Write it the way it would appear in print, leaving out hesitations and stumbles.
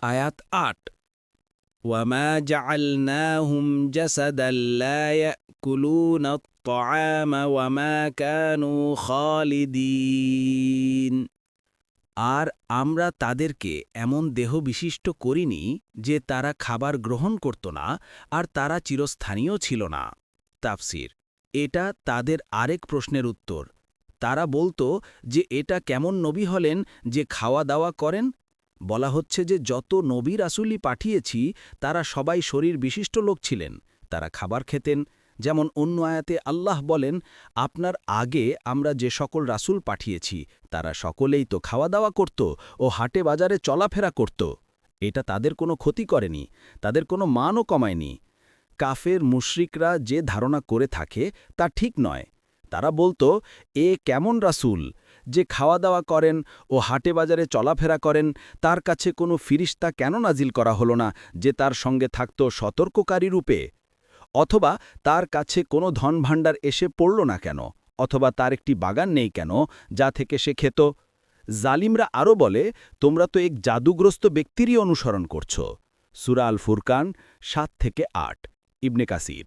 আয়াত ৮ ওয়ামা জাআলনাহুম জাসাদান লা ইয়াকুলুনা আত-তাআমা ওয়ামা কানু খালিদিন। আর আমরা তাদেরকে এমন দেহ বিশিষ্ট করিনি যে তারা খাবার গ্রহণ করত না আর তারা চিরস্থানীয় ছিল না। তাফসির: এটা তাদের আরেক প্রশ্নের উত্তর। তারা বলতো যে এটা কেমন নবী হলেন যে খাওয়া দাওয়া করেন। বলা হচ্ছে যে যত নবী রাসূলই পাঠিয়েছি তারা সবাই শরীর বিশিষ্ট লোক ছিলেন, তারা খাবার খেতেন। যেমন অন্য আয়াতে আল্লাহ বলেন, আপনার আগে আমরা যে সকল রাসূল পাঠিয়েছি তারা সকলেই তো খাওয়া দাওয়া করত ও হাটে বাজারে চলাফেরা করত। এটা তাদের কোনো ক্ষতি করেনি, তাদের কোনো মানও কমায়নি। কাফের মুশরিকরা যে ধারণা করে থাকে তা ঠিক নয়। তারা বলতো, এ কেমন রাসূল যে খাওয়া দাওয়া করেন ও হাটে বাজারে চলাফেরা করেন, তার কাছে কোনো ফিরিস্তা কেন নাজিল করা হলো না যে তার সঙ্গে থাকত সতর্ককারী রূপে? অথবা তার কাছে কোনো ধনভাণ্ডার এসে পড়ল না কেন? অথবা তার একটি বাগান নেই কেন যা থেকে সে খেত? জালিমরা আরও বলে, তোমরা তো এক জাদুগ্রস্ত ব্যক্তিরই অনুসরণ করছ। সূরা আল ফুরকান ৭-৮। ইবনে কাসির।